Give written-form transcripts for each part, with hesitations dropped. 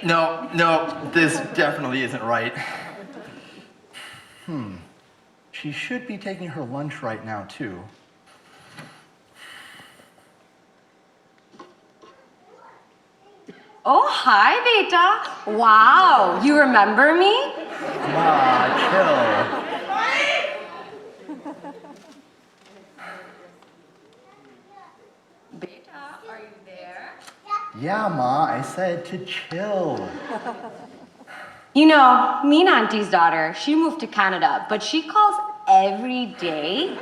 No, this definitely isn't right. She should be taking her lunch right now, too. Oh, hi, beta. Wow, you remember me? Ma, chill. Beta, are you there? Yeah, Ma, I said to chill. You know, me and Auntie's daughter, she moved to Canada, but she calls every day.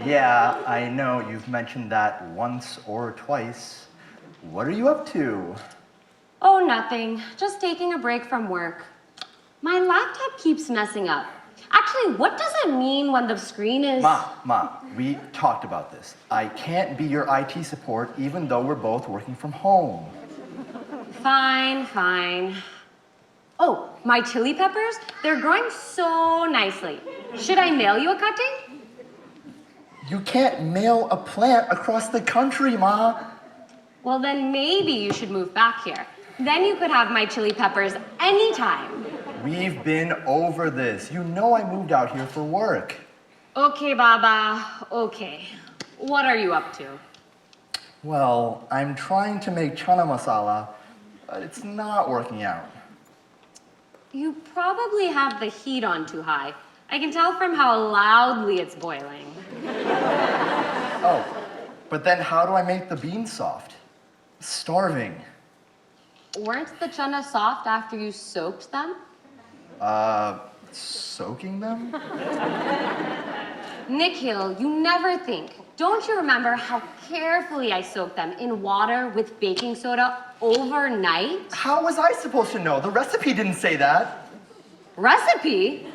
Yeah, I know you've mentioned that once or twice. What are you up to? Oh, nothing. Just taking a break from work. My laptop keeps messing up. Actually, what does it mean when the screen is... Ma, we talked about this. I can't be your IT support even though we're both working from home. Fine. Oh, my chili peppers, they're growing so nicely. Should I mail you a cutting? You can't mail a plant across the country, Ma. Well, then maybe you should move back here. Then you could have my chili peppers anytime. We've been over this. You know I moved out here for work. Okay, Baba, okay. What are you up to? Well, I'm trying to make chana masala, but it's not working out. You probably have the heat on too high. I can tell from how loudly it's boiling. Oh, but then how do I make the beans soft? Starving. Weren't the chana soft after you soaked them? Soaking them? Nikhil, you never think. Don't you remember how carefully I soaked them in water with baking soda overnight? How was I supposed to know? The recipe didn't say that. Recipe?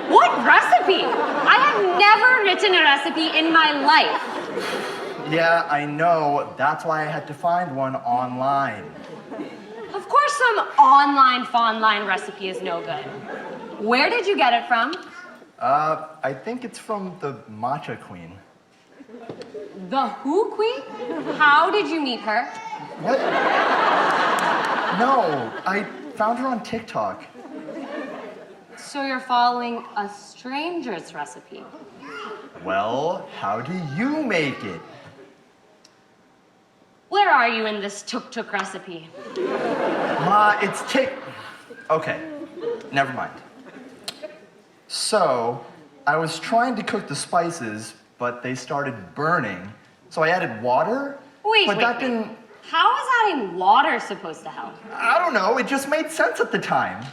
What recipe? I have never written a recipe in my life. Yeah, I know. That's why I had to find one online. Of course some online recipe is no good. Where did you get it from? I think it's from the matcha queen. The who queen? How did you meet her? What? No, I found her on TikTok. So you're following a stranger's recipe. Well, how do you make it? Where are you in this tuk-tuk recipe? Ma, it's Okay, never mind. So, I was trying to cook the spices, but they started burning. So I added water, Wait. didn't... How is adding water supposed to help? I don't know, it just made sense at the time.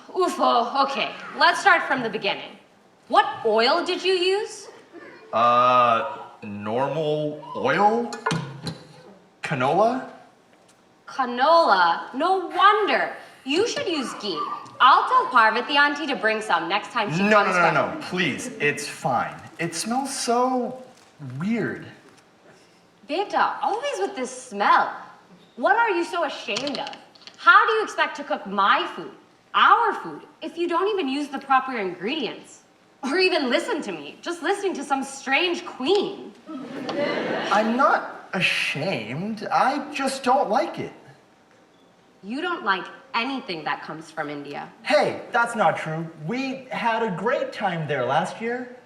Oofo, okay. Let's start from the beginning. What oil did you use? Normal oil? Canola? Canola? No wonder. You should use ghee. I'll tell Parvati auntie to bring some next time she comes. No, please, it's fine. It smells so weird. Beta, always with this smell. What are you so ashamed of? How do you expect to cook my food, our food, if you don't even use the proper ingredients? Or even listen to me, just listening to some strange queen. I'm not ashamed, I just don't like it. You don't like anything that comes from India. Hey, that's not true. We had a great time there last year.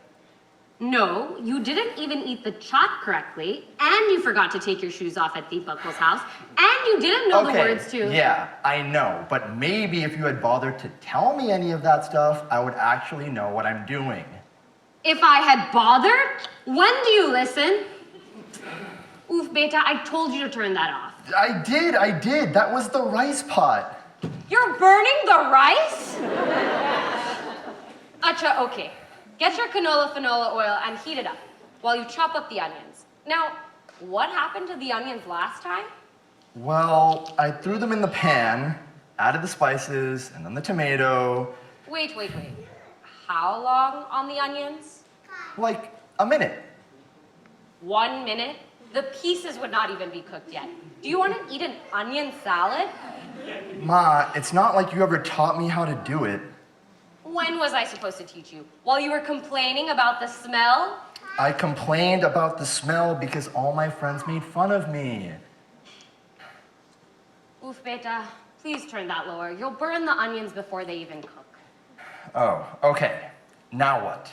No, you didn't even eat the chaat correctly, and you forgot to take your shoes off at Deepak's house, and you didn't know the words to... Yeah, I know, but maybe if you had bothered to tell me any of that stuff, I would actually know what I'm doing. If I had bothered? When do you listen? Oof, Beta, I told you to turn that off. I did. That was the rice pot. You're burning the rice? Acha, okay. Get your canola oil and heat it up while you chop up the onions. Now, what happened to the onions last time? Well, I threw them in the pan, added the spices, and then the tomato. Wait. How long on the onions? Like a minute. 1 minute? The pieces would not even be cooked yet. Do you want to eat an onion salad? Ma, it's not like you ever taught me how to do it. When was I supposed to teach you? While you were complaining about the smell? I complained about the smell because all my friends made fun of me. Oof, Beta. Please turn that lower. You'll burn the onions before they even cook. Oh, okay. Now what?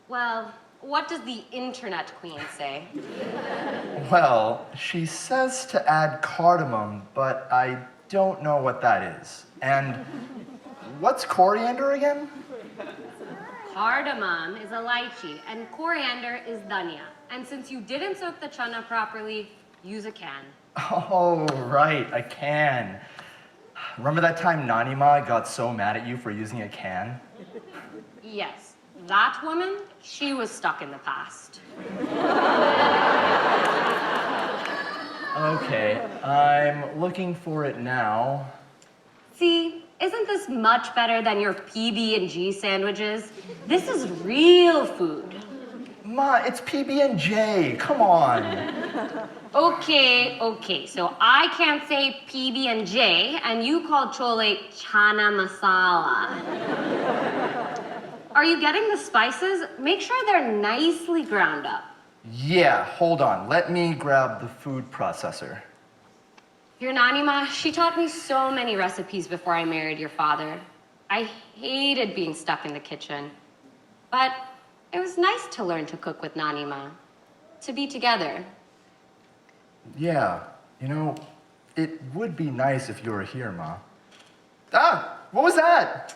Well, what does the internet queen say? Well, she says to add cardamom, but I don't know what that is. And what's coriander again? Cardamom is a lychee, and coriander is dhania. And since you didn't soak the chana properly, use a can. Oh, right, a can. Remember that time Nani Ma got so mad at you for using a can? Yes, that woman, she was stuck in the past. Okay, I'm looking for it now. See, isn't this much better than your PB&G sandwiches? This is real food. Ma, it's PB&J, come on. Okay, so I can't say PB&J, and you call Chole chana masala. Are you getting the spices? Make sure they're nicely ground up. Yeah, hold on, let me grab the food processor. Your nanima, she taught me so many recipes before I married your father. I hated being stuck in the kitchen. But it was nice to learn to cook with nanima, to be together. Yeah, you know, it would be nice if you were here, Ma. Ah, what was that?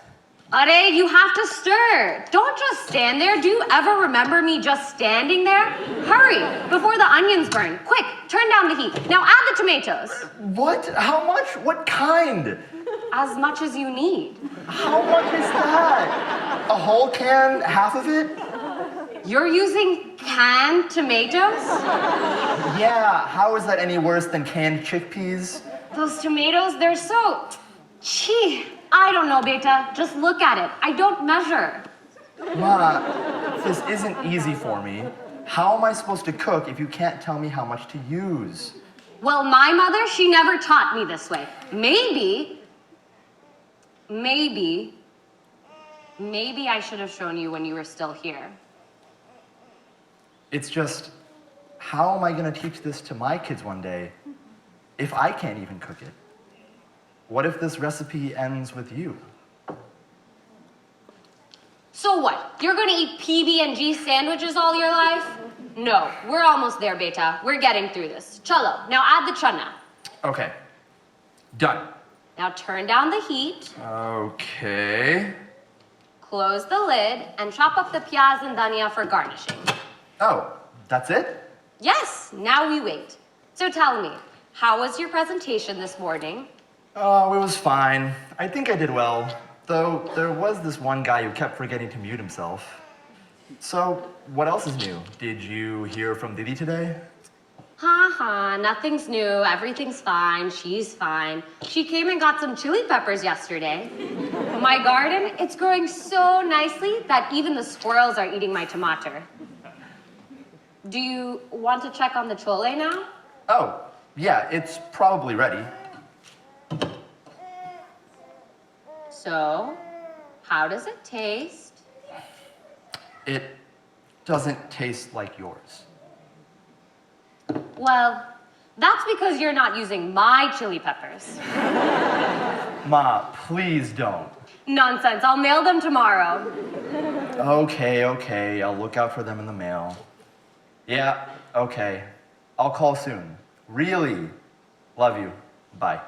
Are, you have to stir. Don't just stand there. Do you ever remember me just standing there? Hurry, before the onions burn. Quick, turn down the heat. Now add the tomatoes. What? How much? What kind? As much as you need. How much is that? A whole can, half of it? You're using canned tomatoes? Yeah, how is that any worse than canned chickpeas? Those tomatoes, they're so... Gee, I don't know, Beta. Just look at it. I don't measure. Ma, this isn't easy for me. How am I supposed to cook if you can't tell me how much to use? Well, my mother, she never taught me this way. Maybe I should have shown you when you were still here. It's just, how am I gonna teach this to my kids one day if I can't even cook it? What if this recipe ends with you? So what? You're gonna eat PB&G sandwiches all your life? No, we're almost there, Beta. We're getting through this. Cholo, now add the chana. Okay, done. Now turn down the heat, Okay. close the lid, and chop up the piyaz and dhania for garnishing. Oh, that's it? Yes, now we wait. So tell me, how was your presentation this morning? Oh, it was fine. I think I did well. Though there was this one guy who kept forgetting to mute himself. So, what else is new? Did you hear from Didi today? Nothing's new. Everything's fine. She's fine. She came and got some chili peppers yesterday. My garden, it's growing so nicely that even the squirrels are eating my tomato. Do you want to check on the chole now? Oh, yeah, it's probably ready. So, how does it taste? It doesn't taste like yours. Well, that's because you're not using my chili peppers. Ma, please don't. Nonsense. I'll mail them tomorrow. Okay, I'll look out for them in the mail. Yeah, okay. I'll call soon. Really. Love you. Bye.